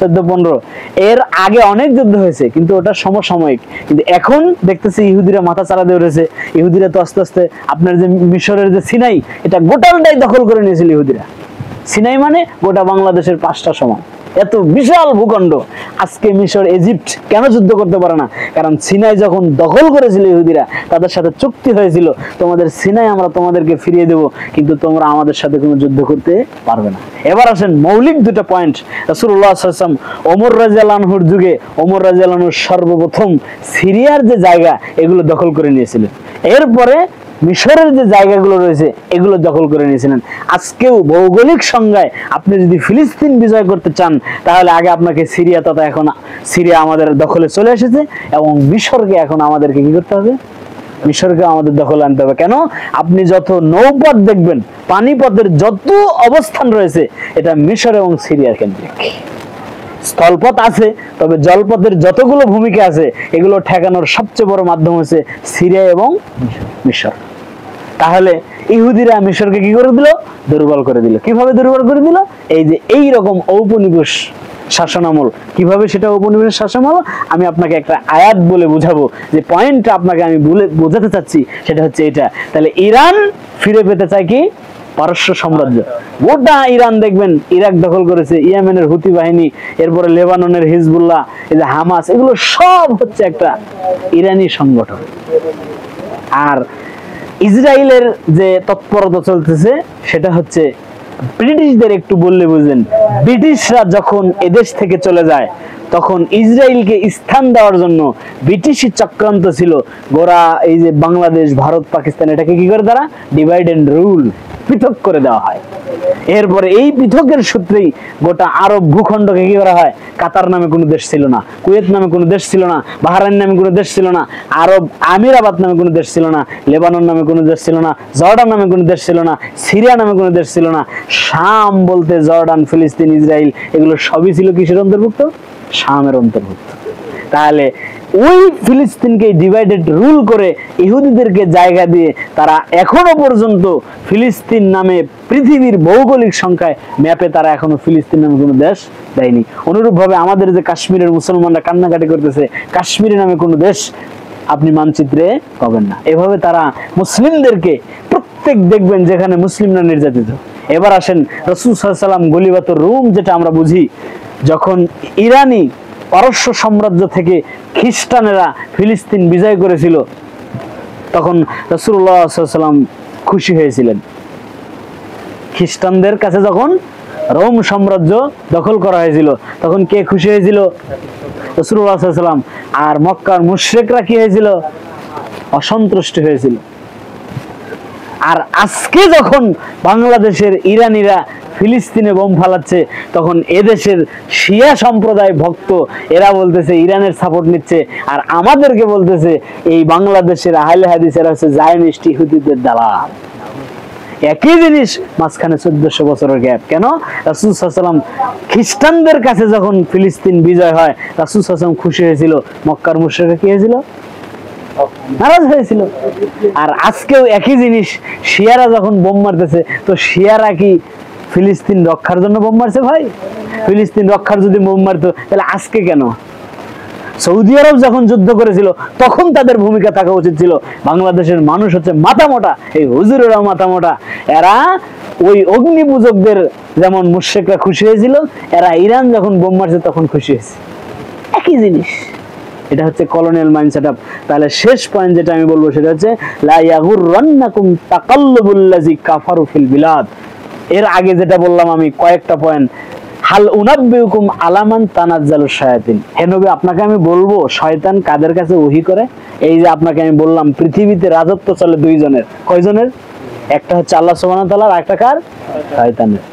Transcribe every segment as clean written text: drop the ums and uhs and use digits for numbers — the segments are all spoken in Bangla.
14-15, এর আগে অনেক যুদ্ধ হয়েছে কিন্তু ওটা সমসাময়িক। কিন্তু এখন দেখতেছি ইহুদিরা মাথা চারা দিয়ে উঠেছে। ইহুদিরা তো আস্তে আস্তে আপনার যে মিশরের যে সিনাই, এটা গোটালটাই দখল করে নিয়েছিল ইহুদিরা। সিনাই মানে গোটা বাংলাদেশের 5টা সমান, এত বিশাল ভূখণ্ড। আজকে মিশর ইজিপ্ট কেন যুদ্ধ করতে পারে না? কারণ সিনাই যখন দখল করেছিল ইহুদিরা, তাদের সাথে চুক্তি হয়েছিল তোমাদের সিনাই আমরা তোমাদেরকে ফিরিয়ে দেব, কিন্তু তোমরা আমাদের সাথে কোনো যুদ্ধ করতে পারবে না। এবার আসেন মৌলিক দুটো পয়েন্ট। রাসূলুল্লাহ সাল্লাল্লাহু আলাইহি ওয়াসাল্লাম ওমর রাদিয়াল্লাহু আনহুর যুগে ওমর রাদিয়াল্লাহু আনহু সর্বপ্রথম সিরিয়ার যে জায়গা এগুলো দখল করে নিয়েছিলেন। এরপরে মিশরের যে জায়গাগুলো রয়েছে এগুলো দখল করে নিয়েছিলেন। আজকেও ভৌগোলিক সংজ্ঞায় আপনি যদি ফিলিস্তিন বিজয় করতে চান, তাহলে আগে আপনাকে সিরিয়া, তথা এখন সিরিয়া আমাদের দখলে চলে এসেছে, এবং মিশরকে এখন আমাদেরকে কি করতে হবে? মিশরকে আমাদের দখলে আনতে হবে। কেন? আপনি যত নৌপথ দেখবেন, পানিপথের যত অবস্থান রয়েছে, এটা মিশর এবং সিরিয়ার কেন্দ্রিক। স্থলপথ আছে, তবে জলপথের যতগুলো ভূমিকা আছে এগুলো ঠেকানোর সবচেয়ে বড় মাধ্যম হচ্ছে সিরিয়া এবং মিশর। তাহলে ইহুদিরা মিশরকে কি করে দিল? দুর্বল করে দিল। কিভাবে দুর্বল করে দিল? এই যে এই রকম ঔপনিবেশ শাসনামল। কিভাবে সেটা ঔপনিবেশ শাসনামল আমি আপনাকে একটা আয়াত বলে বুঝাবো। যে পয়েন্টটা আপনাকে আমি বোঝাতে চাচ্ছি সেটা হচ্ছে এটা। তাহলে ইরান ফিরে পেতে চায় কি? পারস্য সাম্রাজ্য। গোটা ইরান দেখবেন ইরাক দখল করেছে, ইয়েমেনের হুতি বাহিনী, এরপরে লেবাননের হিজবুল্লাহ, এই যে হামাস, এগুলো সব হচ্ছে একটা ইরানি সংগঠন। আর ইসরায়েলের যে তৎপরতা চলতেছে সেটা হচ্ছে ব্রিটিশদের একটু বললে বুঝলেন। ব্রিটিশরা যখন এদেশ থেকে চলে যায় তখন ইসরায়েলকে স্থান দেওয়ার জন্য ব্রিটিশি চক্রান্ত ছিল। গোরা এই যে বাংলাদেশ, ভারত, পাকিস্তান, এটাকে কি করে তারা ডিভাইড এন্ড রুল, পৃথক করে দেওয়া হয়। এরপরে এই পৃথকের সূত্রেই গোটা আরব ভূখণ্ডকে কি করা হয়? কাতার নামে কোনো দেশ ছিল না, কুয়েত নামে কোনো দেশ ছিল না, বাহরাইন নামে কোনো দেশ ছিল না, আরব আমিরাবাদ নামে কোনো দেশ ছিল না, লেবানন নামে কোনো দেশ ছিল না, জর্ডান নামে কোনো দেশ ছিল না, সিরিয়া নামে কোনো দেশ ছিল না। শাম বলতে জর্ডান, ফিলিস্তিন, ইসরায়েল, এগুলো সবই ছিল কিসের অন্তর্ভুক্ত? শামের অন্তর্ভুক্ত। তাহলে ওই ফিলিস্তিনকে ডিভাইডেড রুল করে ইহুদিদেরকে জায়গা দিয়ে তারা এখনো পর্যন্ত ফিলিস্তিন নামে পৃথিবীর ভৌগোলিক সংখ্যায় ম্যাপে তারা এখনো ফিলিস্তিন নামে কোনো দেশ দেয়নি। অনুরূপভাবে আমাদের যে কাশ্মীরের মুসলমানরা কান্নাকাটি করতেছে, কাশ্মীর নামে কোনো দেশ আপনি মানচিত্রে পাবেন না। এভাবে তারা মুসলিমদেরকে প্রত্যেক দেখবেন যেখানে মুসলিমরা নির্যাতিত। এবার আসেন রাসূল সাল্লাল্লাহু আলাইহি ওয়াসাল্লাম গলিবাতুর রুম যেটা আমরা বুঝি, যখন ইরানি পারস্য সাম্রাজ্য থেকে খ্রিস্টানেরা ফিলিস্তিন বিজয় করেছিল তখন রাসূলুল্লাহ সাল্লাল্লাহু আলাইহি ওয়াসাল্লাম খুশি হয়েছিলেন। খ্রিস্টানদের কাছে যখন রোম সাম্রাজ্য দখল করা হয়েছিল তখন কে খুশি হয়েছিল? রাসূলুল্লাহ সাল্লাল্লাহু আলাইহি ওয়াসাল্লাম। আর মক্কার মুশরিকরা কি হয়েছিল? অসন্তুষ্ট হয়েছিল। আর আজকে যখন বাংলাদেশের ইরানিরা ফিলিস্তিনে বোম ফালাচ্ছে তখন এদেশের শিয়া সম্প্রদায় ভক্ত এরা বলতেছে ইরানের সাপোর্ট নিচ্ছে, আর আমাদেরকে বলতেছে এই বাংলাদেশের আহলে হাদিসেরা হচ্ছে জায়নিস্ট ইহুদিদের দালাল। একই জিনিস, মাঝখানে 1400 বছরের গ্যাপ। কেন? রাসূল সাল্লাল্লাহু আলাইহি ওয়াসাল্লাম খ্রিস্টানদের কাছে যখন ফিলিস্তিন বিজয় হয় রাসূল সাল্লাল্লাহু আলাইহি ওয়াসাল্লাম খুশি হয়েছিল, মক্কার মুশরিকরা কি হয়েছিল? নারাজ হয়েছিল। আর আজকেও একই জিনিস, শিয়ারা যখন বোম মারতেছে তো শিয়ারা কি ফিলিস্তিন রক্ষার জন্য বোম মারছে? ভাই, ফিলিস্তিন রক্ষার যদি বোম মারতো তাহলে আজকে কেন? সৌদি আরব যখন যুদ্ধ করেছিল তখন তাদের ভূমিকা থাকা উচিত ছিল। বাংলাদেশের মানুষ হচ্ছে মাথা মোটা, এই হুজুরেরা মাথা মোটা। এরা ওই অগ্নি পূজকদের যেমন মুশরিকরা খুশি হয়েছিল, এরা ইরান যখন বোম মারছে তখন খুশি হয়েছে। একই জিনিস। এটা হচ্ছে কলোনিয়াল মাইন্ড সেটআপ। তাহলে শেষ পয়েন্ট যেটা আমি বলবো সেটা হচ্ছে লা ইয়াগুররান্নাকুম তাকাল্লুবুল্লাযী কাফারু ফিল বিলাদ। এর আগে যেটা বললাম আমি কয়েকটা পয়েন্ট, হাল উনাব্বিউকুম আলামান তানাজ্জালু শায়াতিন। হে নবী, আপনাকে আমি বলবো শয়তান কাদের কাছে ওহী করে? এই যে আপনাকে আমি বললাম পৃথিবীতে রাজত্ব চলে দুইজনের। কয়জনের? একটা হচ্ছে আল্লাহ সুবহানাহু ওয়া তাআলা, আর একটা কার? শয়তানের।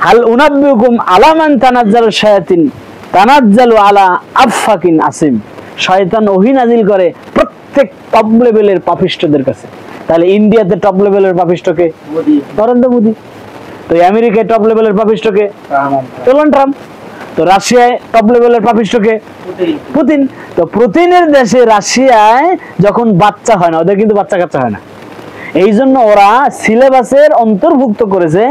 হাল উনাব্বিউকুম আলামান তানাজ্জালু শায়াতিন তানাজ্জালু আলা আফফাকিন আসিম। শয়তান ওহী নাজিল করে প্রত্যেক টপ লেভেলের পাপিষ্ঠদের কাছে। তাহলে ইন্ডিয়াতে টপ লেভেলের পাপিষ্ঠকে নরেন্দ্র মোদী, তো আমেরিকায় টপ লেভেলের পাপিষ্ঠকে ডোনাল্ড ট্রাম্প, তো রাশিয়ায় টপ লেভেলের পাপিষ্ঠকে পুতিন। তো পুতিনের দেশে রাশিয়ায় যখন বাচ্চা হয় না, ওদের কিন্তু বাচ্চা কাচ্চা হয় না, এই জন্য ওরা সিলেবাসের অন্তর্ভুক্ত করেছে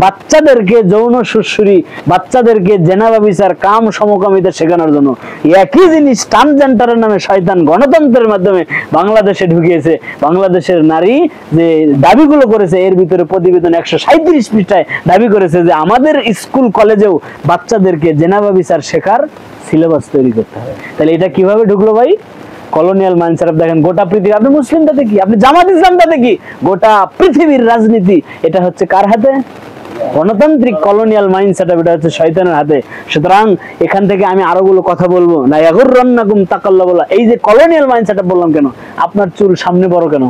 বাচ্চাদেরকে যৌন সুশ্রী, বাচ্চাদেরকে জেনাবা বিচার, কাম সমকামিতা শেখানোর জন্য। একই জিনিস ট্রান্সজেন্ডারের নামে শয়তান গণতন্ত্রের মাধ্যমে বাংলাদেশে ঢুকিয়েছে। বাংলাদেশের নারী যে দাবিগুলো করেছে, এর ভিতরে প্রতিবেদন 137 পৃষ্ঠায় দাবি করেছে যে আমাদের স্কুল কলেজেও বাচ্চাদেরকে জেনাবা বিচার শেখার সিলেবাস তৈরি করতে হবে। তাহলে এটা কিভাবে ঢুকলো ভাই? Colonial mindset. দেখেন গোটা পৃথিবী, আপনি মুসলিমটাতে কি, আপনি জামাত ইসলামটাতে কি, গোটা পৃথিবীর রাজনীতি এটা হচ্ছে কার হাতে? গণতান্ত্রিক কলোনিয়াল মাইন্ডসেট, এটা হচ্ছে শয়তানের হাতে। সুতরাং এখান থেকে আমি আরো গুলো কথা বলবো। লা ইয়াগুররান্নাকুম তাকাল্লাবুল, এই যে কলোনিয়াল মাইন্ডসেট বললাম কেন? আপনার চুল সামনে বড় কেন?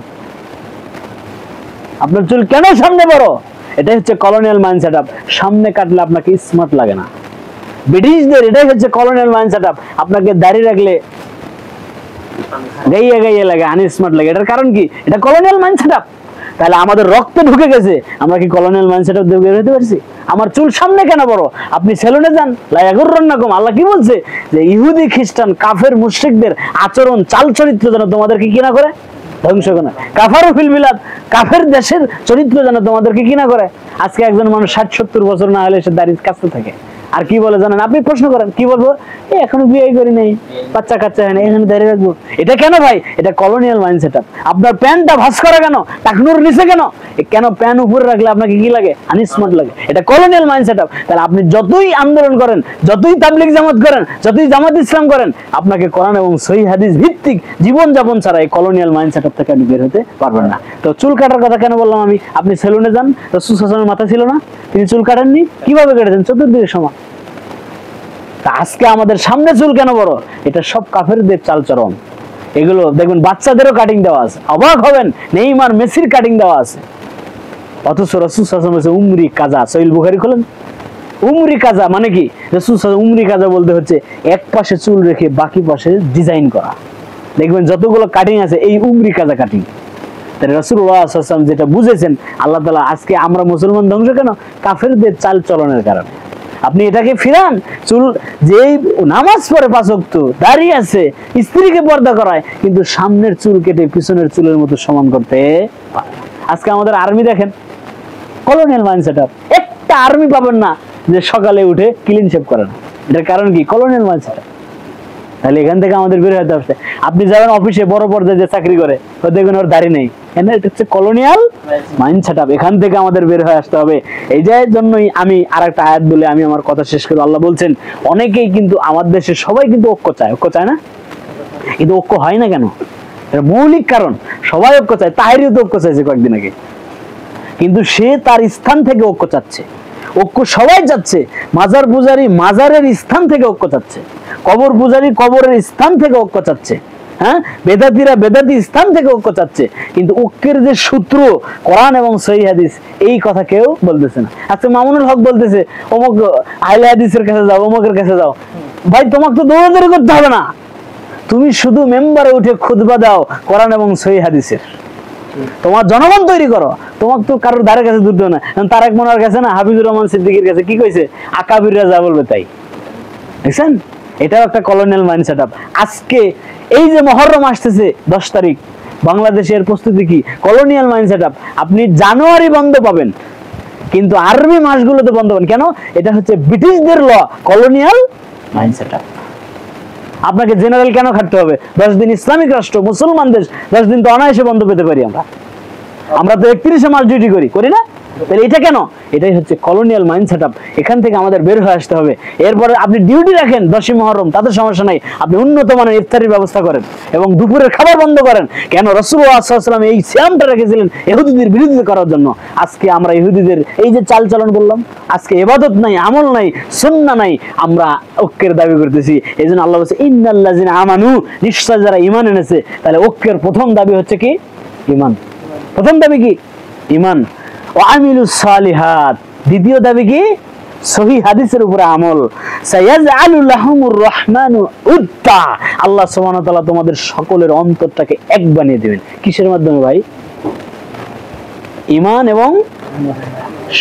আপনার চুল কেন সামনে বড়? এটাই হচ্ছে কলোনিয়াল মাইন্ডসেট। সামনে কাটলে আপনাকে স্মার্ট লাগে না। ব্রিটিশদের এটাই হচ্ছে কলোনিয়াল মাইন্ডসেট। আপনাকে দাড়ি রাখলে গাইয়া গাইয়া লাগে, আনস্মার্ট লাগে। এটার কারণ কি? এটা কলোনিয়াল মাইন্ডসেট। তাহলে আমাদের রক্তে ঢুকে গেছে, আমরা কি কলোনিয়াল মাইন্ডসেট বের হতে পারছি? আমার চুল সামনে কেন বড়? আপনি সেলুনে যান, লা ইয়াগুররান্নাকুম, আল্লাহ কি বলছে? যে ইহুদি খ্রিস্টান কাফের মুশরিকদের আচরণ চাল চরিত্র যেন তোমাদেরকে কি না করে? ধ্বংস করে। কাফারু ফিল বিলাদ, কাফের দেশের চরিত্র যেন তোমাদেরকে কি না করে? আজকে একজন মানুষ 60-70 বছর না হলে সে দাড়ি কাটতে থাকে। আর কি বলে জানেন? আপনি প্রশ্ন করেন, কি বলবো? এখনো বিয়ে করি নাই, বাচ্চা কাচ্চা হয় না, এখানে দাঁড়িয়ে রাখবো। এটা কেন ভাই? এটা কলোনিয়াল মাইন্ডসেট। আপনার প্যান্টটা ভাঁজ করা কেন? টাকনুর নিচে কেন? কেন প্যান্ট উপরে রাখলে আপনাকে কি লাগে? আনস্মার্ট লাগে। এটা কলোনিয়াল মাইন্ডসেট। তাহলে আপনি যতই আন্দোলন করেন, যতই তাবলীগ জামাত করেন, যতই জামাত ইসলাম করেন, আপনাকে কোরআন এবং সহিহ হাদিস ভিত্তিক জীবনযাপন ছাড়া এই কলোনিয়াল মাইন্ডসেট থেকে আপনি বের হতে পারবেন না। তো চুল কাটার কথা কেন বললাম আমি? আপনি সেলুনে যান, রাসূল সাল্লাল্লাহু আলাইহি ওয়াসাল্লামের মাথা ছিল না, তিনি চুল কাটেননি, কিভাবে কেটেছেন? চতুর্দিকে সমান। আজকে আমাদের সামনে চুল কেন বড়? এটা সব কাফেরদের চালচরণ। এগুলো দেখবেন বাচ্চাদেরও কাটিং দেওয়া আছে, অবাক হবেন, নেইমার মেসির কাটিং দেওয়া আছে। অথচ রাসূল সাল্লাল্লাহু আলাইহি ওয়াসাল্লাম উমরি কাজা, সহিহ বুখারী খুলেন, উমরি কাজা মানে কি? রাসূল সাল্লাল্লাহু উমরি কাজা বলতে হচ্ছে এক পাশে চুল রেখে বাকি পাশে ডিজাইন করা। দেখবেন যতগুলো কাটিং আছে এই উমরি কাজা কাটিং। তাহলে রাসূলুল্লাহ সাল্লাল্লাহু আলাইহি ওয়াসাল্লাম যেটা বুঝেছেন, আল্লাহ তাআলা আজকে আমরা মুসলমান ধ্বংস কেন? কাফেরদের চাল চলনের কারণে। আপনি এটাকে ফিরান, চুল যেই নামাজ পড়ে 5 ওয়াক্ত, দাঁড়িয়ে আছে, স্ত্রীকে পর্দা করায়, কিন্তু সামনের চুল কেটে পিছনের চুলের মতো সমান করতে পারে। আজকে আমাদের আর্মি দেখেন, কলোনিয়াল মাইন্ডসেট। একটা আর্মি পাবেন না যে সকালে উঠে ক্লিন শেভ করে না। এটার কারণ কি? Colonial mindset. তাহলে এখান থেকে আমাদের বের হতে হবে। আপনি যাবেন অফিসে, বড় পর্যায়ে যে চাকরি করে, দেখবেন ওর দাড়ি নেই, এটা হচ্ছে কলোনিয়াল মাইন্ডসেট। এখান থেকে আমাদের বের হয়ে আসতে হবে। এই যে জন্যই আমি আরেকটা আয়াত বলে আমি আমার কথা শেষ করি। আল্লাহ বলছেন, অনেকেই কিন্তু আমাদের দেশে সবাই কিন্তু ঐক্য চায়, ঐক্য চায় না? কিন্তু ঐক্য হয় না কেন? এর মৌলিক কারণ, সবাই ঐক্য চায়। তাহেরিও তো ঐক্য চাইছে কয়েকদিন আগে, কিন্তু সে তার স্থান থেকে ঐক্য চাচ্ছে। ঐক্য সবাই চাচ্ছে। মাজার পূজারী মাজারের স্থান থেকে ঐক্য চাচ্ছে, কবর পূজারী কবরের স্থান থেকে ঐক্য চাচ্ছে, হ্যাঁ, বেদাতীরা বেদাতি স্থান থেকে ঐক্য চাচ্ছে। কিন্তু ঐক্যের যে সূত্র কোরআন এবং সহিহ হাদিস, এই কথা কেউ বলতেছে না। আচ্ছা, মামুনুল হক বলতেছে অমুক আহলে হাদিসের কাছে যাও, অমুকের কাছে যাও। ভাই, তোমাকে তো দৌড়াদৌড়ি করতে হবে না, তুমি শুধু মেম্বারে উঠে খুতবা দাও কোরআন এবং সহিহ হাদিসের। তোমার জনগণ তৈরি করো, তোমাকে তো কারোর ধারে কাছে দূর দেও না। তারেক মনোয়ার কাছে না, হাফিজুর রহমান সিদ্দিকীর কাছে কি কইছে? আকাবিররা যা বলবে তাই। দেখছেন, এটাও একটা কলোনিয়াল মাইন্ডসেট। আজকে এই যে মুহররম আসতেছে 10 তারিখ, বাংলাদেশের প্রস্তুতি কি? Colonial mindset. আপনি জানুয়ারি বন্ধ পাবেন, কিন্তু আরবি মাসগুলোতে বন্ধ পাবেন কেন? এটা হচ্ছে ব্রিটিশদের ল, কলোনিয়াল মাইন্ডসেট। আপনাকে জেনারেল কেন খাটতে হবে? 10 দিন ইসলামিক রাষ্ট্র, মুসলমান দেশ, 10 দিন তো অনায়াসে বন্ধ পেতে পারি আমরা তো 31 মাস ডিউটি করি না? তাহলে এটা কেন? এটাই হচ্ছে কলোনিয়াল মাইন্ডসেট। এখান থেকে আমাদের বের হয়ে আসতে হবে। এরপরে আপনি ডিউটি রাখেন 10ই মুহররম, তাতে সমস্যা নাই, আপনি উন্নত মানের ইফতারির ব্যবস্থা করেন এবং দুপুরের খাবার বন্ধ করেন। কেন? রাসূলুল্লাহ সাল্লাল্লাহু আলাইহি ওয়াসাল্লাম এই সিয়ামটা রেখেছিলেন ইহুদিদের বিরোধিতা করার জন্য। আজকে আমরা ইহুদিদের এই যে চালচলন বললাম, আজকে ইবাদত নাই, আমল নাই, সুন্নাহ নাই, আমরা ঐক্যের দাবি করতেছি। এইজন্য আল্লাহ বলেছে, ইন্নাল্লাযিনা আমানু, নিশ্চয় যারা ঈমান এনেছে। তাহলে ঐক্যের প্রথম দাবি হচ্ছে কি? ঈমান। প্রথম দাবি কি? ঈমান। ওয়া আমিলুস সালিহাত, দ্বিতীয় দাবি কি? সহিহ হাদিসের উপরে আমল। সায়াজআলু লাহুমুর রহমানু উদ্দা, আল্লাহ সুবহানাহু ওয়া তাআলা তোমাদের সকলের অন্তরটাকে এক বানিয়ে দিবেন। কিসের মাধ্যমে ভাই? ঈমান এবং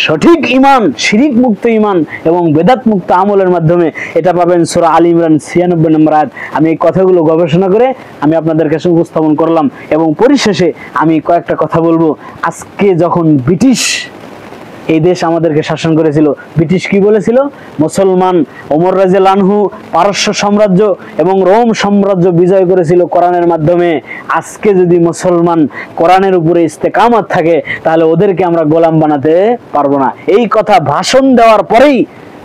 সঠিক ঈমান, শিরিক মুক্ত ঈমান এবং বেদাত মুক্ত আমলের মাধ্যমে এটা পাবেন সূরা আলী ইমরান 96 নম্বর আয়াত। আমি এই কথাগুলো গবেষণা করে আমি আপনাদের কাছে উপস্থাপন করলাম এবং পরিশেষে আমি কয়েকটা কথা বলবো। আজকে যখন ব্রিটিশ এই দেশ আমাদেরকে শাসন করেছিল, ব্রিটিশ কি বলেছিল? মুসলমান ওমর রাদিয়াল্লাহু আনহু পারস্য সাম্রাজ্য এবং রোম সাম্রাজ্য বিজয় করেছিল কোরআনের মাধ্যমে। আজকে যদি মুসলমান কোরআনের উপরে ইস্তেকামত থাকে তাহলে ওদেরকে আমরা গোলাম বানাতে পারবো না। এই কথা ভাষণ দেওয়ার পরেই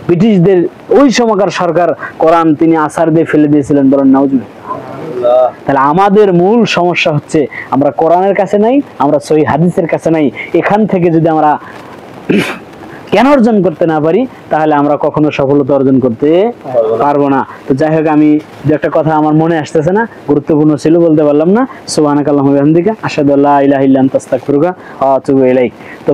ব্রিটিশদের ওই সময়কার সরকার কোরআন তিনি আছাড় দিয়ে ফেলে দিয়েছিলেন, বলেন নাউজুবিল্লাহ। তাহলে আমাদের মূল সমস্যা হচ্ছে আমরা কোরআনের কাছে নাই, আমরা সহিহ হাদিসের কাছে নাই। এখান থেকে যদি আমরা জ্ঞান অর্জন করতে না পারি তাহলে আমরা কখনো সফলতা অর্জন করতে পারবো না। তো যাই হোক, আমি যে একটা কথা আমার মনে আসতেছে না, গুরুত্বপূর্ণ ছিল বলতে পারলাম না। সুবহানাকাল্লাহুম্মা ওয়া বিহামদিকা আশহাদু আল্লা ইলাহা ইল্লা আনতা আস্তাগফিরুকা ওয়া আতুবু ইলাইক। তো